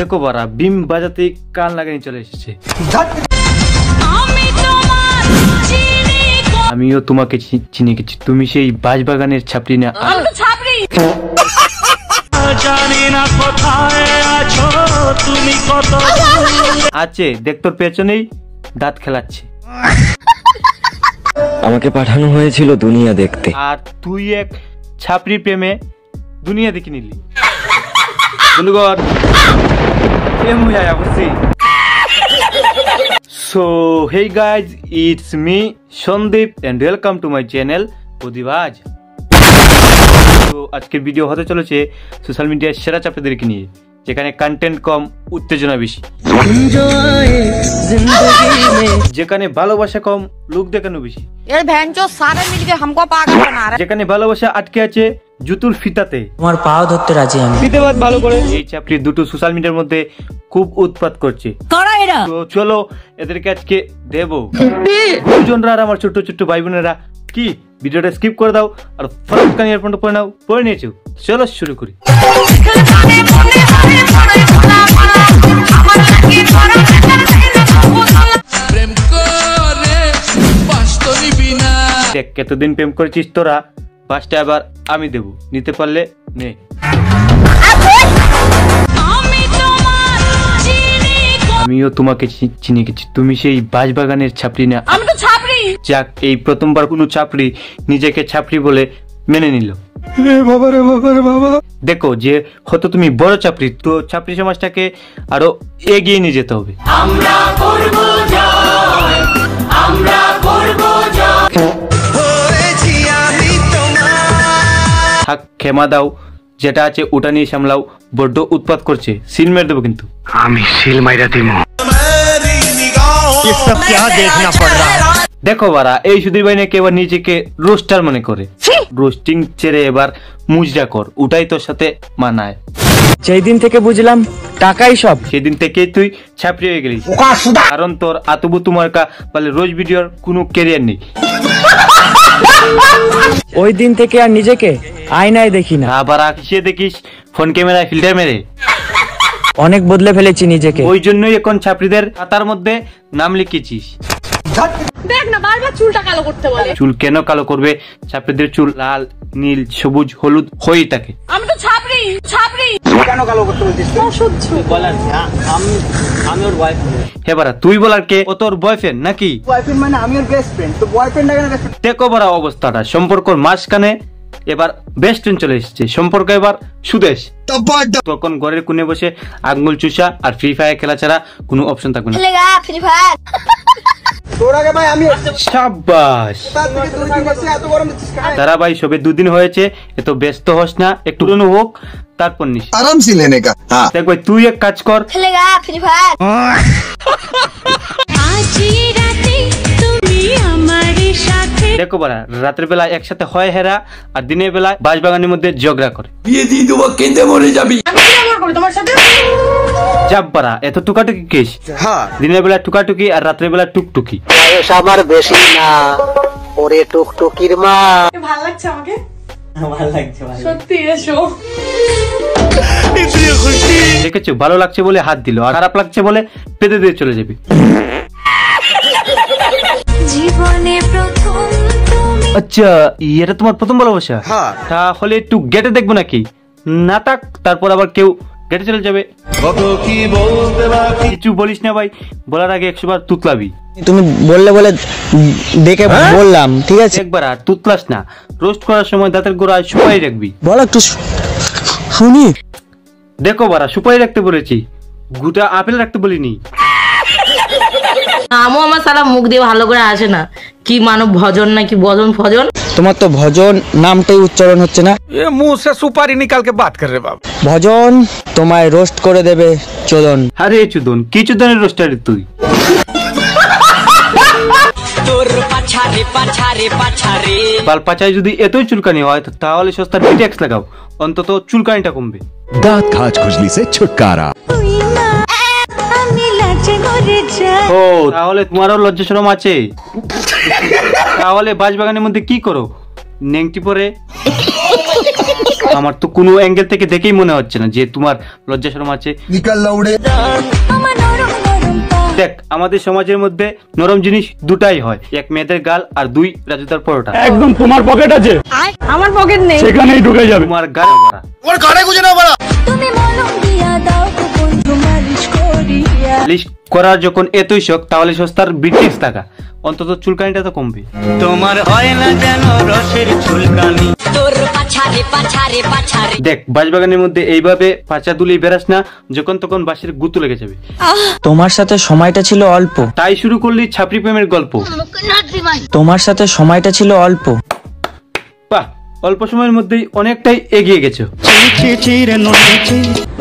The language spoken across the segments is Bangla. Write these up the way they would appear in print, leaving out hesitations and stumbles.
দেখো বারা বিম বাজাতে কান লাগানি চলে এসেছে। আমিও তোমাকে চিনে গেছি, তুমি সেই বাঁশবাগানের ছাপড়ি না? আছে দেখ, তোর পেছনেই দাঁত খেলাচ্ছে। আমাকে পাঠানো হয়েছিল দুনিয়া দেখতে, আর তুই এক ছাপড়ির প্রেমে দুনিয়া দেখে নিলি। So hey guys, it's me Sandeep and welcome to my channel প্রতিভাজ। তো আজকের ভিডিও হতে চলেছে সোশ্যাল মিডিয়ার সেরা ছাত্রদেরকে নিয়ে, যেখানে কন্টেন্ট কম, উত্তেজনা বেশি, যেখানে ভালোবাসা কম, লোক দেখানো বেশি, যেখানে ভালোবাসা আটকে আছে জুতুর ফিতাতে, তোমার পাও ধরতে রাজি আমি। ফিতেবাদ ভালো করে। এই ছাত্রী দুটো সোশ্যাল মিডিয়ার মধ্যে খুব উৎপাত করছে। তো চলো এদেরকে আজকে দেবো। গুরুজনরা আর আমার ছোট্ট ছোট্ট ভাই বোনেরা, কি ভিডিওটা স্কিপ করে দাও আর ফরক কান ইয়ারফোন পরে নাও, পরে নিয়েছো। চলো শুরু করি। দেখ কতদিন প্রেম করেছিস তোরা, পাঁচটা এবার আমি দেবো, নিতে পারলে নে। আমিও তোমাকে চিনে গেছি, তুমি সেই বাঁশবাগানের ছাপড়ি না? যাক, এই প্রথমবার কোনো ছাপড়ি নিজেকে ছাপড়ি বলে মেনে নিল। দেখো যে হয়তো তুমি বড় ছাপড়ি, তো ছাপড়ি সমাজটাকে আরো এগিয়ে নিয়ে যেতে হবে। থাক, ক্ষমা দাও, যেটা আছে ওটা নিয়ে সামলাও। বড্ড উৎপাত করছে, সিল মেরে দেবো কিন্তু। আমি সিল মাইরা দিব। দেখো বারা, এই সুধীর ভাই নাকি এবার নিজেকে রোস্টার মনে করে। রোস্টিং ছেড়ে এবার মুজরা কর, ওটাই তোর সাথে মানায়। সেই দিন থেকে বুঝলাম টাকাই সব। সেদিন থেকেই তুই ছাপড়ি হয়ে গেলিস, কারণ তোর আতুবু তোমার বলে রোজ ভিডিওর কোনো ক্যারিয়ার নেই। ওই দিন থেকে আর নিজেকে আয়নায় দেখি না। আবার কিসে দেখিস? ফোন ক্যামেরায় ফিল্টার মেরে। অনেক বদলে ফেলেছি নিজেকে, ওই জন্যই এখন ছাপড়িদের খাতার মধ্যে নাম লিখেছিস। দেখ না, বারবার চুলটা কালো করতে বলে। চুল কেন কালো করবে? ছাপড়িদের চুল লাল, নীল, সবুজ, হলুদ হয়েই থাকে। আমি তো ছাপড়ি। কেন কালো করতে বলছিস? অসহ্য বলার। আমি ওর বয়ফ্রেন্ড। হে বারা, তুই বলার কে? ও তোর বয়ফ্রেন্ড নাকি? বয়ফ্রেন্ড মানে আমি ওর বেস্ট ফ্রেন্ড, তো বয়ফ্রেন্ড লাগে না বেস্ট ফ্রেন্ড। দেখো বারা অবস্থাটা, সম্পর্কর মাঝখানে এবার বেস্ট ফ্রেন্ড চলে এসেছে, সম্পর্ক এবার সুদেশ। তখন ঘরের কোণে বসে আঙ্গুল চুষা আর ফ্রি ফায়ার খেলা ছাড়া কোনো অপশন থাকবে না। সাবাস তারা ভাই, সবে দুদিন হয়েছে, এত ব্যস্ত হস না, একটু হোক তারপর নিস আরাম সে লেনে কা। দেখ ভাই, তুই এক কাজ কর, দেখো বারা, রাতের বেলা একসাথে হয় হেরা, আর দিনের বেলা বাঁশবাগানের মধ্যে ঝগড়া করে। যাব্বারা, এত টুকাটুকি কেস? দিনের বেলা টুকাটুকি আর রাতের বেলা টুকটুকি। আমার বেশি না, ওরে টুকটুকির মা। ভালো লাগছে আমাকে? ভালো লাগছে সত্যি। এসো। দেখেছো, ভালো লাগছে বলে হাত দিল, আর খারাপ লাগছে বলে পেতে দিয়ে চলে যাবে। আচ্ছা, এটা তোমার প্রথম ভালোবাসা? তাহলে একটু গেটে দেখবো নাকি? না থাক, তারপর আবার কেউ গেটে চলে যাবে। কিছু বলিস না ভাই, বলার আগে 100 বার তুতলাবি। তুমি বললে বলে দেখে বললাম, ঠিক আছে? একবার আর তুতলাস না, রোস্ট করার সময় দাঁতের গোড়ায় সুপারি রাখবি। বল একটু শুনি। দেখো বারা, সুপারি রাখতে বলেছি, গোটা আপেল রাখতে বলিনি। আমও আমার সারা মুখ দিয়ে ভালো করে আসে না, কি মানব ভজন নাকি বজন ফজন। তোমার তো ভজন নামটাই উচ্চারণ হচ্ছে না। মুহ সে সুপারি নিকাল কে বাত কর রে বাবা। ভজন তোমায় রোস্ট করে দেবে চোদন। আরে চোদন, কি চোদনের রোস্টার তুই? বাল পাছায় যদি এতই চুলকানি হয়, তাহলে সস্তা ডিটেক্স লাগাও, অন্তত চুলকানিটা কমবে। দাঁত খাজ খুজলি সে ছুটকারা। ও, তাহলে তোমারও লজ্জা শরম আছে? তাহলে বাঁশবাগানের মধ্যে কি করো? নেংটি পরে আমার তো কোনো অ্যাঙ্গেল থেকে দেখেই মনে হচ্ছে না যে তোমার লজ্জা শরম আছে। निकल लौड़े। দেখ আমাদের সমাজের মধ্যে নরম জিনিস দুটাই হয়, এক মেয়েদের গাল আর দুই রাজুদার পরোটা। একদম তোমার পকেট আছে, আমার পকেট নেই, সেখানেই ঢুকে যাবে। তোমার গাল ভরা। और गाने कुछ ना बड़ा। লিশ করার যখন এতই শখ, তাহলে সস্তার বিটেক্স টাকা, অন্তত চুলকানিটা তো কমবে। তোমার হয় না যেন রসের চুলকানি। দেখ বাঁশবাগানের মধ্যে এইভাবে পাচা দুলি বেরাস না, যখন তখন বাঁশের গুতু লেগে যাবে। তোমার সাথে সময়টা ছিল অল্প, তাই শুরু করলি ছাপড়ি প্রেমের গল্প। তোমার সাথে সময়টা ছিল অল্প। বাহ, অল্প সময়ের মধ্যেই অনেকটাই এগিয়ে গেছো।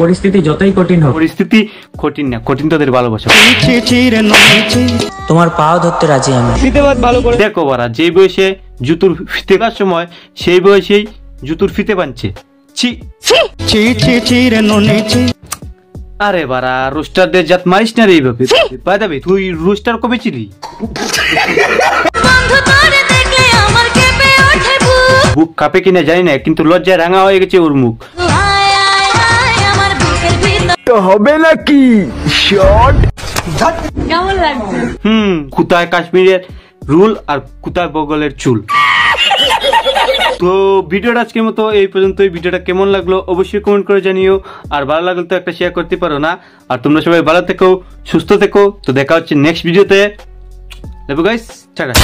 পরিস্থিতি যতই কঠিন হোক, পরিস্থিতি কঠিন না, কঠিন তোদের ভালোবাসা। তোমার পাও ধরতে রাজি আমি। দেখো বারা, যেই বয়সে জুতুর ফিতে কার সময়, সেই বয়সেই জুতুর ফিতে বানছে। ছি। আরে বারা, রোস্টারদের জাত মারিস না রে এইভাবে। বাদাবি তুই রোস্টার কবে ছিলি? বুক কাঁপে কিনা জানি না, কিন্তু লজ্জায় রাঙা হয়ে গেছে ওর মুখ। হবে নাকি শট? কেমন লাগছে? কোথায় কাশ্মীরের রুল আর কোথায় বগলের চুল। তো ভিডিওটা আজকের মতো এই পর্যন্তই। ভিডিওটা কেমন লাগলো অবশ্যই কমেন্ট করে জানিও, আর ভালো লাগলে তো একটা শেয়ার করতে পারো না। আর তোমরা সবাই ভালো থেকো, সুস্থ থেকো। তো দেখা হচ্ছে নেক্সট ভিডিওতে। দেখো গাইস, টাটা।